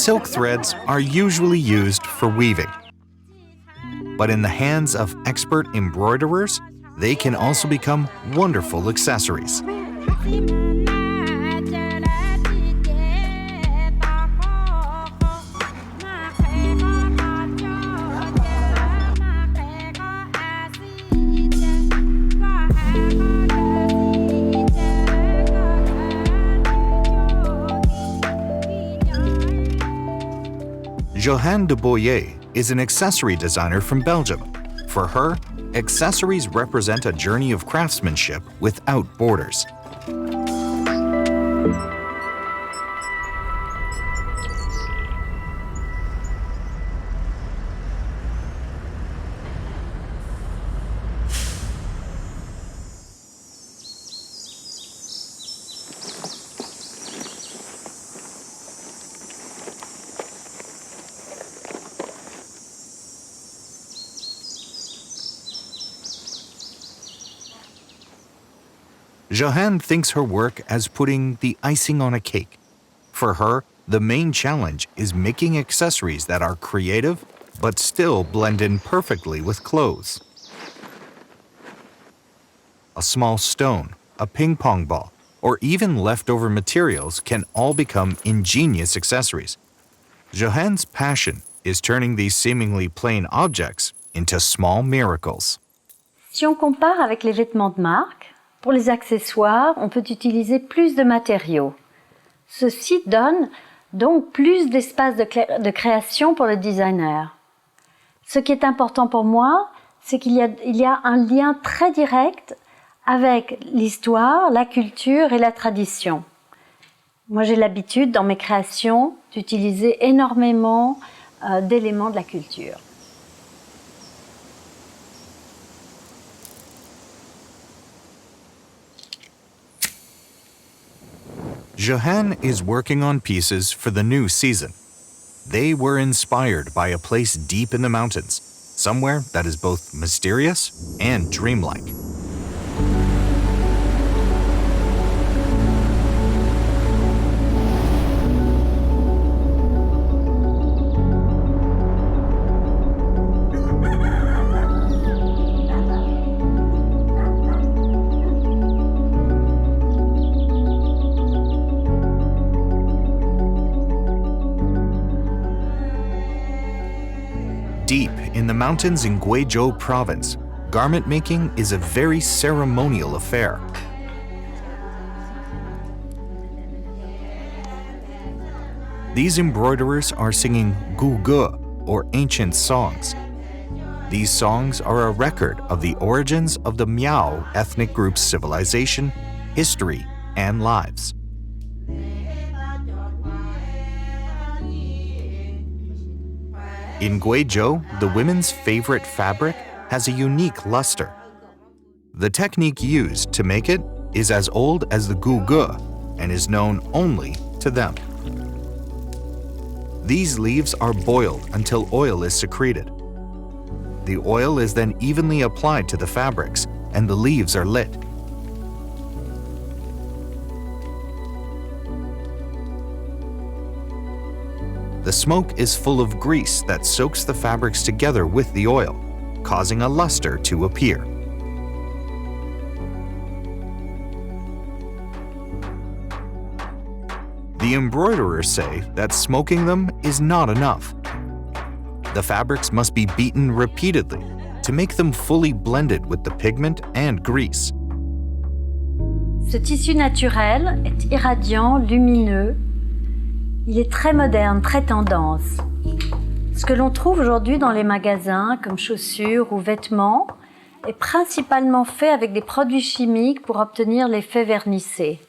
Silk threads are usually used for weaving. But in the hands of expert embroiderers, they can also become wonderful accessories. Jehanne de Biolley is an accessory designer from Belgium. For her, accessories represent a journey of craftsmanship without borders. Jehanne thinks her work as putting the icing on a cake. For her, the main challenge is making accessories that are creative but still blend in perfectly with clothes. A small stone, a ping pong ball, or even leftover materials can all become ingenious accessories. Jehanne's passion is turning these seemingly plain objects into small miracles. Si on compare avec les vêtements de marque, pour les accessoires, on peut utiliser plus de matériaux. Ceci donne donc plus d'espace de création pour le designer. Ce qui est important pour moi, c'est qu'il y a un lien très direct avec l'histoire, la culture et la tradition. Moi, j'ai l'habitude, dans mes créations, d'utiliser énormément d'éléments de la culture. Jehanne is working on pieces for the new season. They were inspired by a place deep in the mountains, somewhere that is both mysterious and dreamlike. Deep in the mountains in Guizhou province, garment making is a very ceremonial affair. These embroiderers are singing Guizhou, or ancient songs. These songs are a record of the origins of the Miao ethnic group's civilization, history, and lives. In Guizhou, the women's favorite fabric has a unique luster. The technique used to make it is as old as the Guizhou and is known only to them. These leaves are boiled until oil is secreted. The oil is then evenly applied to the fabrics, and the leaves are lit. The smoke is full of grease that soaks the fabrics together with the oil, causing a luster to appear. The embroiderers say that smoking them is not enough. The fabrics must be beaten repeatedly to make them fully blended with the pigment and grease. Ce tissu naturel est irradiant, lumineux. Il est très moderne, très tendance. Ce que l'on trouve aujourd'hui dans les magasins, comme chaussures ou vêtements, est principalement fait avec des produits chimiques pour obtenir l'effet vernissé.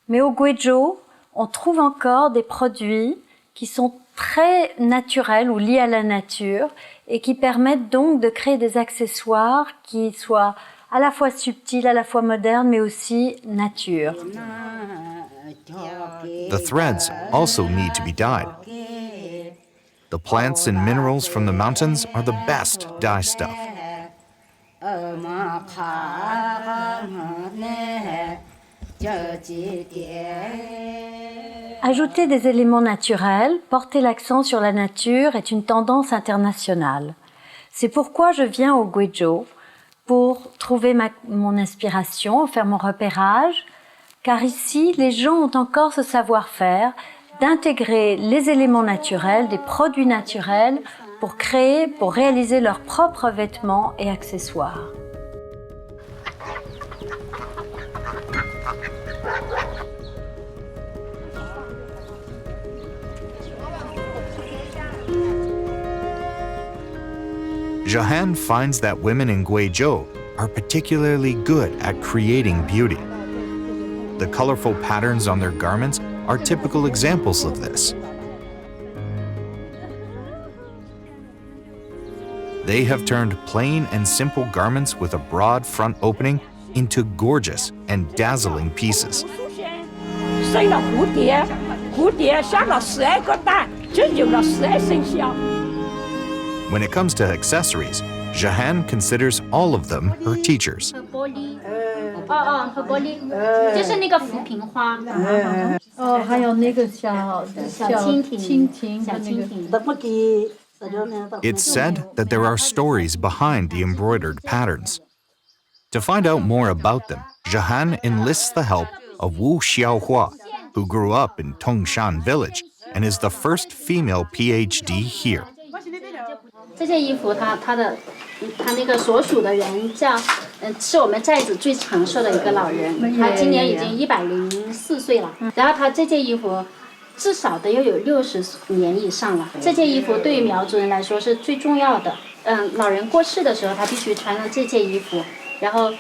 Mais au Guizhou, on trouve encore des produits qui sont très naturels ou liés à la nature et qui permettent donc de créer des accessoires qui soient à la fois subtils, à la fois modernes, mais aussi nature. The threads also need to be dyed. The plants and minerals from the mountains are the best dye stuff. Ajouter des éléments naturels, porter l'accent sur la nature est une tendance internationale. C'est pourquoi je viens au Guizhou pour trouver mon inspiration, faire mon repérage, car ici, les gens ont encore ce savoir-faire d'intégrer les éléments naturels, des produits naturels, pour réaliser leurs propres vêtements et accessoires. Jehanne finds that women in Guizhou are particularly good at creating beauty. The colorful patterns on their garments are typical examples of this. They have turned plain and simple garments with a broad front opening into gorgeous and dazzling pieces. When it comes to accessories, Jehanne considers all of them her teachers. It's said that there are stories behind the embroidered patterns. To find out more about them, Jehanne enlists the help of Wu Xiaohua, who grew up in Tongshan village and is the first female PhD here. 这件衣服他那个所属的人叫是我们寨子最长寿的一个老人，他今年已经104岁了。然后他这件衣服至少得有60年以上了。这件衣服对于苗族人来说是最重要的。老人过世的时候，他必须穿上这件衣服，然后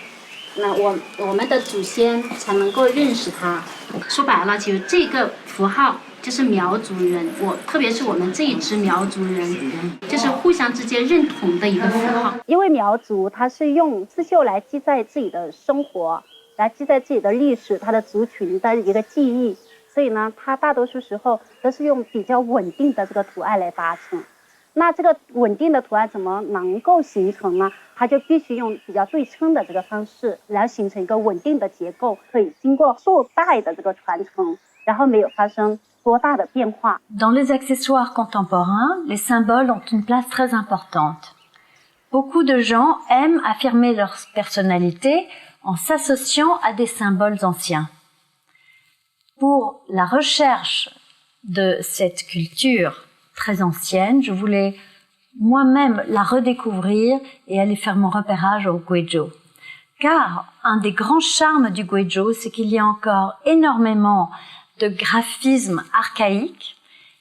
那我们的祖先才能够认识他。说白了，其实这个符号。 就是苗族人，特别是我们这一支苗族人，就是互相之间认同的一个符号。因为苗族它是用刺绣来记载自己的生活，来记载自己的历史，它的族群的一个记忆，所以呢，它大多数时候都是用比较稳定的这个图案来达成。那这个稳定的图案怎么能够形成呢？它就必须用比较对称的这个方式，然后形成一个稳定的结构，可以经过数代的这个传承，然后没有发生。 Dans les accessoires contemporains, les symboles ont une place très importante. Beaucoup de gens aiment affirmer leur personnalité en s'associant à des symboles anciens. Pour la recherche de cette culture très ancienne, je voulais moi-même la redécouvrir et aller faire mon repérage au Guizhou. Car un des grands charmes du Guizhou, c'est qu'il y a encore énormément de graphisme archaïque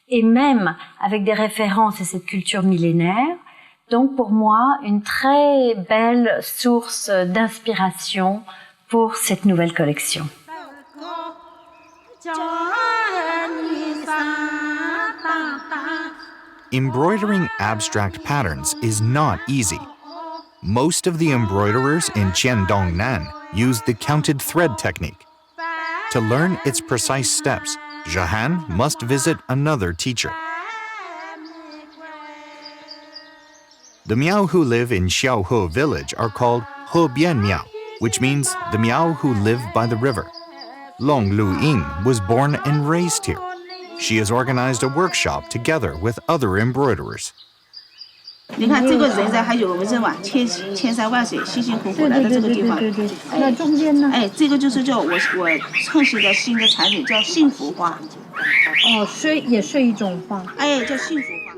et même avec des références à cette culture millénaire. Donc pour moi, une très belle source d'inspiration pour cette nouvelle collection. Embroidering abstract patterns is not easy. Most of the embroiderers in Qiandongnan use the counted thread technique. To learn its precise steps, Jehanne must visit another teacher. The Miao who live in Xiaohe village are called Hebian Miao, which means the Miao who live by the river. Long Lu Ying was born and raised here. She has organized a workshop together with other embroiderers. 你看这个人还有人啊，千山万水，辛辛苦苦来到这个地方。对。那中间呢？哎，这个就是叫我创新的新的产品，叫幸福花。哦，也是一种花。哎，叫幸福花。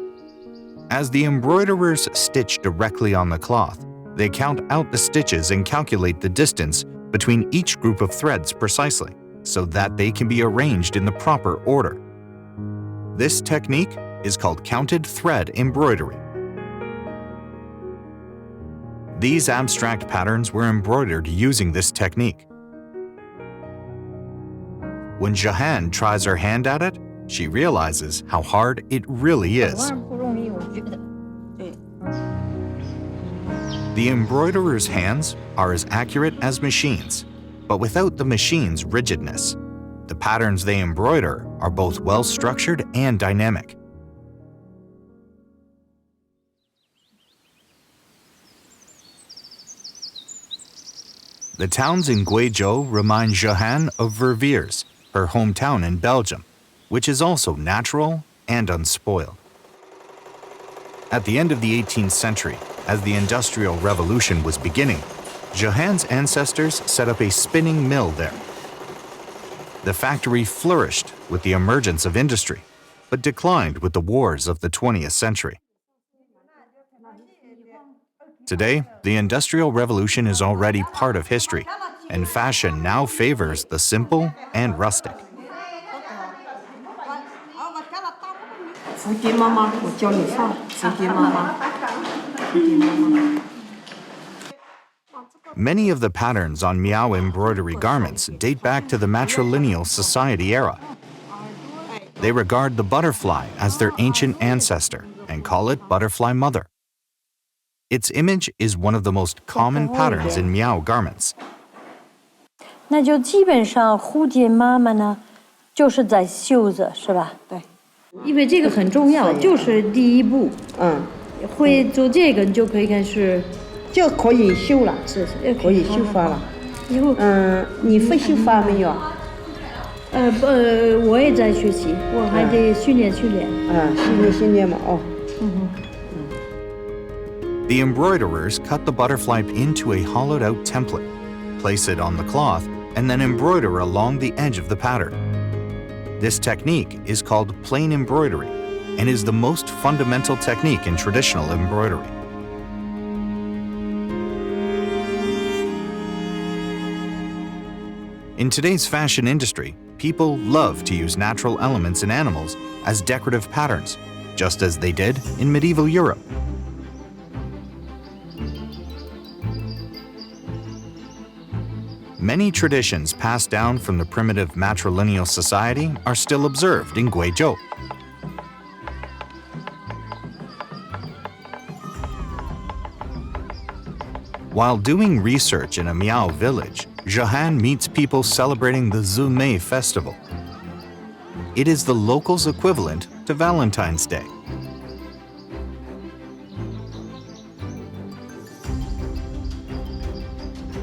As the embroiderers stitch directly on the cloth, they count out the stitches and calculate the distance between each group of threads precisely, so that they can be arranged in the proper order. This technique is called counted thread embroidery. These abstract patterns were embroidered using this technique. When Jehanne tries her hand at it, she realizes how hard it really is. The embroiderer's hands are as accurate as machines, but without the machine's rigidness. The patterns they embroider are both well-structured and dynamic. The towns in Guizhou remind Jehanne of Verviers, her hometown in Belgium, which is also natural and unspoiled. At the end of the 18th century, as the Industrial Revolution was beginning, Jehanne's ancestors set up a spinning mill there. The factory flourished with the emergence of industry, but declined with the wars of the 20th century. Today, the Industrial Revolution is already part of history, and fashion now favors the simple and rustic. Many of the patterns on Miao embroidery garments date back to the matrilineal society era. They regard the butterfly as their ancient ancestor and call it butterfly mother. Its image is one of the most common patterns in Miao garments. 那就基本上蝴蝶妈妈呢，就是在绣着，是吧？对，因为这个很重要，就是第一步。会做这个，你就可以开始，就可以绣了，是可以绣花了。以后，你会绣花没有？我也在学习，我还得训练。训练嘛，哦。The embroiderers cut the butterfly into a hollowed-out template, place it on the cloth, and then embroider along the edge of the pattern. This technique is called plain embroidery and is the most fundamental technique in traditional embroidery. In today's fashion industry, people love to use natural elements in animals as decorative patterns, just as they did in medieval Europe. Many traditions passed down from the primitive matrilineal society are still observed in Guizhou. While doing research in a Miao village, Jehanne meets people celebrating the Zumei festival. It is the locals' equivalent to Valentine's Day.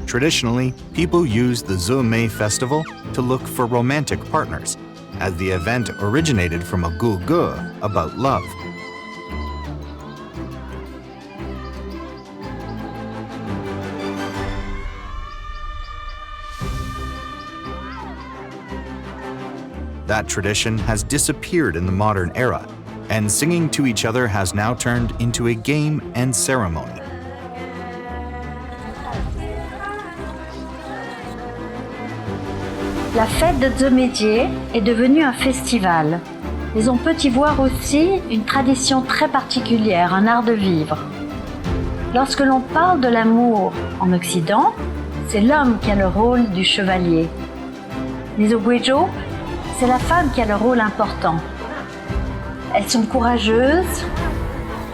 Traditionally, people use the Zumei festival to look for romantic partners, as the event originated from a Guizhou about love. That tradition has disappeared in the modern era, and singing to each other has now turned into a game and ceremony. La fête de Zomedier est devenue un festival, mais on peut y voir aussi une tradition très particulière, un art de vivre. Lorsque l'on parle de l'amour en Occident, c'est l'homme qui a le rôle du chevalier. Mais au Guizhou, c'est la femme qui a le rôle important. Elles sont courageuses,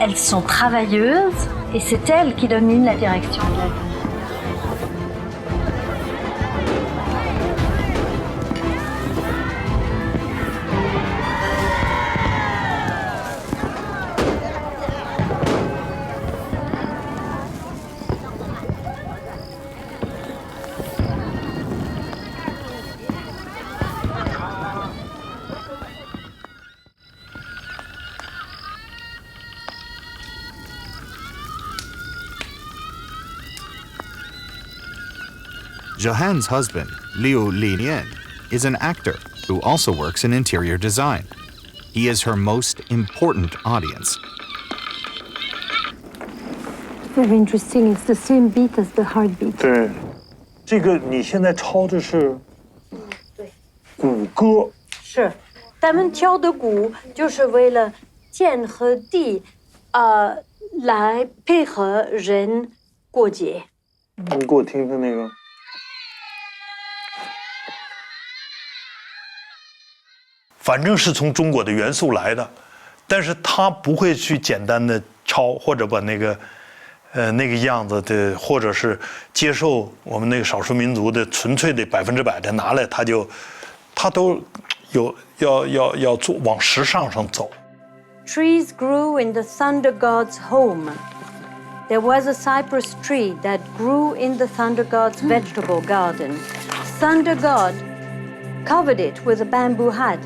elles sont travailleuses, et c'est elles qui dominent la direction de la vie. Jehanne's husband, Liu Linian, is an actor who also works in interior design. He is her most important audience. Very interesting. It's the same beat as the heartbeat. 对，这个你现在抄的是鼓歌。是，咱们敲的鼓就是为了天和地，来配合人过节。你给我听听那个。反正是从中国的元素来的，但是他不会去简单的抄或者把那个样子的，或者是接受我们那个少数民族的纯粹的100%的拿来，他都有要做往时尚上走。Trees grew in the thunder god's home. There was a cypress tree that grew in the thunder god's vegetable garden. Thunder god covered it with a bamboo hat.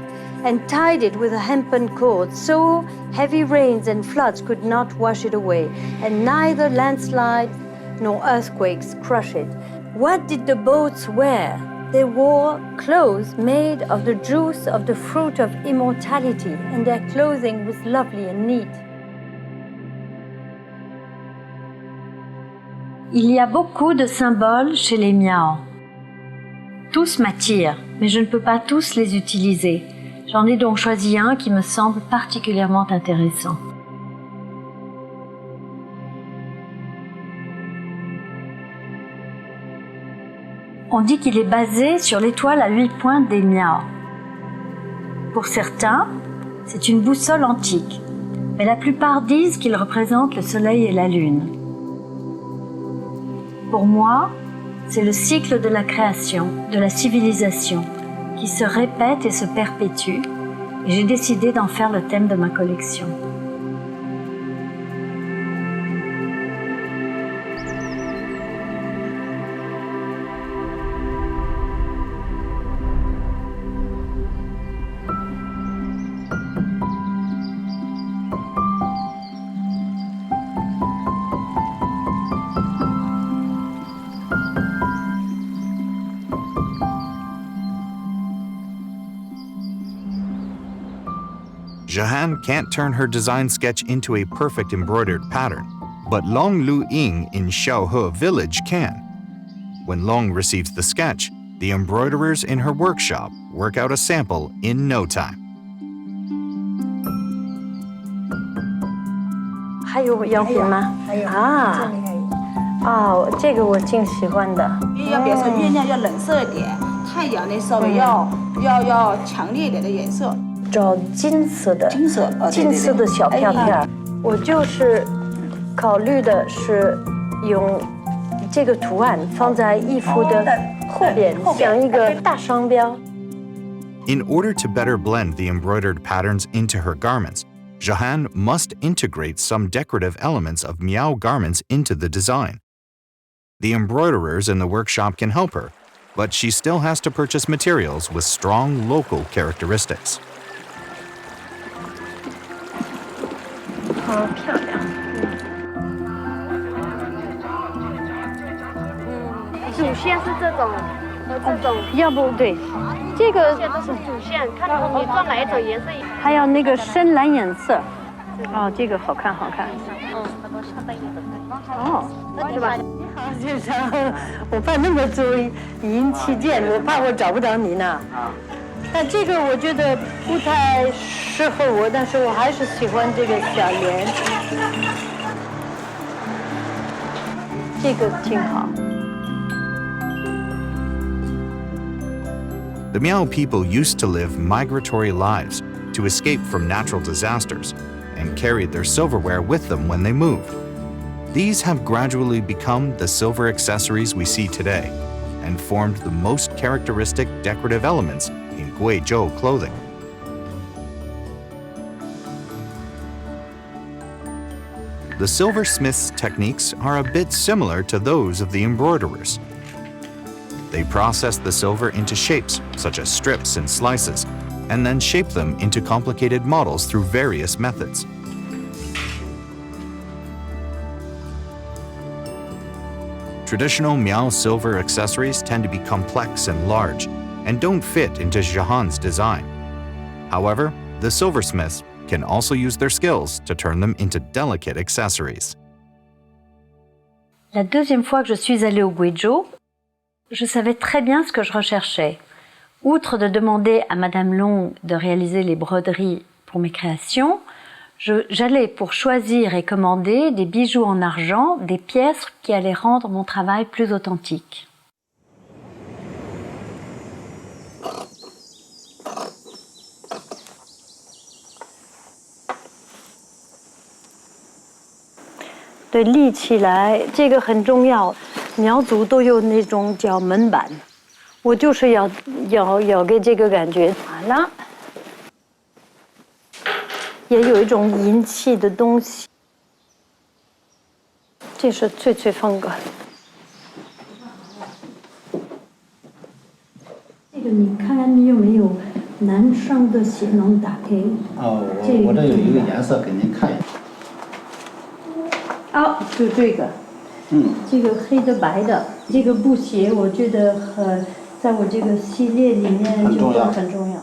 and tied it with a hempen cord, so heavy rains and floods could not wash it away, and neither landslide nor earthquakes crush it. What did the boats wear? They wore clothes made of the juice of the fruit of immortality, and their clothing was lovely and neat. Il y a beaucoup de symboles chez les Miao. Tous m'attirent, mais je ne peux pas tous les utiliser. J'en ai donc choisi un qui me semble particulièrement intéressant. On dit qu'il est basé sur l'étoile à 8 pointes des Miao. Pour certains, c'est une boussole antique, mais la plupart disent qu'il représente le soleil et la lune. Pour moi, c'est le cycle de la création, de la civilisation, qui se répète et se perpétue, et j'ai décidé d'en faire le thème de ma collection. Jehanne can't turn her design sketch into a perfect embroidered pattern, but Long Lu Ying in Xiaohe village can. When Long receives the sketch, the embroiderers in her workshop work out a sample in no time. 还有样品吗？还有啊，哦，这个我挺喜欢的。要比如说月亮要冷色一点，太阳呢稍微要强烈一点的颜色。找金色的，金色，金色的小片片。我就是考虑的是用这个图案放在衣服的后边，像一个大商标。In order to better blend the embroidered patterns into her garments, Jehanne must integrate some decorative elements of Miao garments into the design. The embroiderers in the workshop can help her, but she still has to purchase materials with strong local characteristics. 好漂亮。主线是这种和这种，要不对，这个这些都是主线，看你做哪一种颜色。还有那个深蓝颜色。哦，这个好看，好看。哦，是吧？经常我怕那么注意引起见，我怕我找不着你呢。但这个我觉得不太适合我，但是我还是喜欢这个小莲，这个挺好。The Miao people used to live migratory lives to escape from natural disasters and carried their silverware with them when they moved. These have gradually become the silver accessories we see today and formed the most characteristic decorative elements in Guizhou clothing. The silversmith's techniques are a bit similar to those of the embroiderers. They process the silver into shapes, such as strips and slices, and then shape them into complicated models through various methods. Traditional Miao silver accessories tend to be complex and large, and don't fit into Jehanne's design. However, the silversmiths can also use their skills to turn them into delicate accessories. La deuxième fois que je suis allée au Guizhou, je savais très bien ce que je recherchais. Outre de demander à Madame Long de réaliser les broderies pour mes créations, j'allais pour choisir et commander des bijoux en argent, des pièces qui allaient rendre mon travail plus authentique. De 立起来，这个很重要。苗族都有那种叫门板，我就是要给这个感觉。好了，也有一种银器的东西，这是最风格。这个你看看你有没有男生的血能打开。哦，我这有一个颜色给您看一下。哦，就这个，这个黑的白的，这个布鞋，我觉得在我这个系列里面就很重要。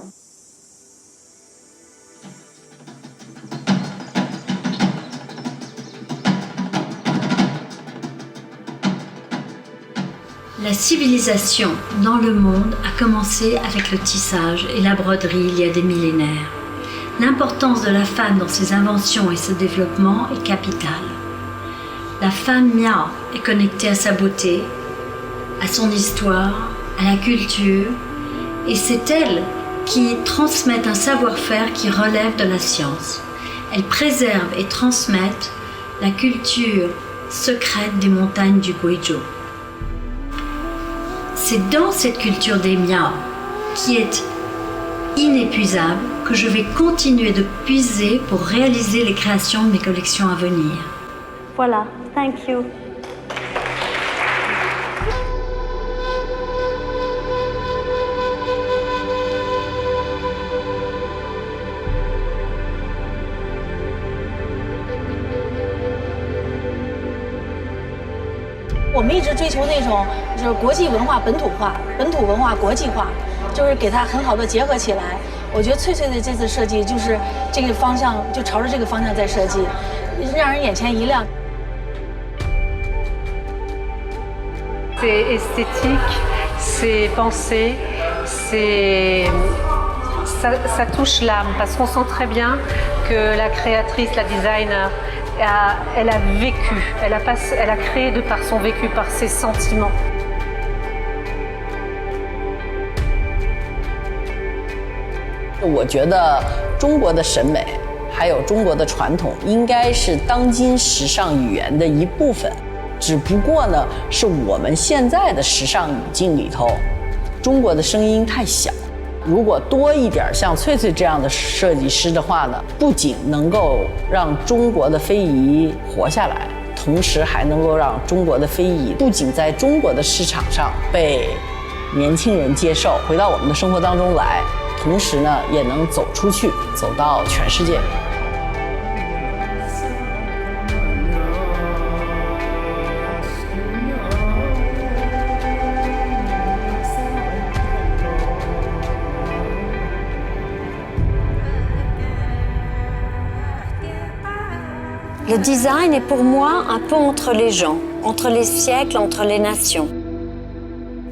La civilisation dans le monde a commencé avec le tissage et la broderie il y a des millénaires. L'importance de la femme dans ses inventions et ce développement est capitale. La femme Miao est connectée à sa beauté, à son histoire, à la culture, et c'est elle qui transmet un savoir-faire qui relève de la science. Elle préserve et transmet la culture secrète des montagnes du Guizhou. C'est dans cette culture des Miao, qui est inépuisable, que je vais continuer de puiser pour réaliser les créations de mes collections à venir. Voilà, thank you. 我们一直追求那种就是国际文化本土化，本土文化国际化，就是给它很好的结合起来。我觉得翠翠的这次设计就是这个方向，就朝着这个方向在设计，让人眼前一亮。C'est esthétique, c'est pensé, ça touche l'âme parce qu'on sent très bien que la créatrice, la designer, elle a vécu, elle a créé de par son vécu, par ses sentiments. 我觉得中国的审美还有中国的传统应该是当今时尚语言的一部分，只不过呢是我们现在的时尚语境里头，中国的声音太小。如果多一点像翠翠这样的设计师的话呢，不仅能够让中国的非遗活下来，同时还能够让中国的非遗不仅在中国的市场上被年轻人接受，回到我们的生活当中来，同时呢也能走出去，走到全世界。Le design est pour moi un pont entre les gens, entre les siècles, entre les nations.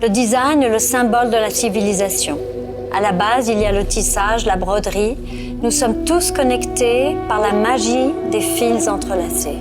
Le design est le symbole de la civilisation. À la base, il y a le tissage, la broderie. Nous sommes tous connectés par la magie des fils entrelacés.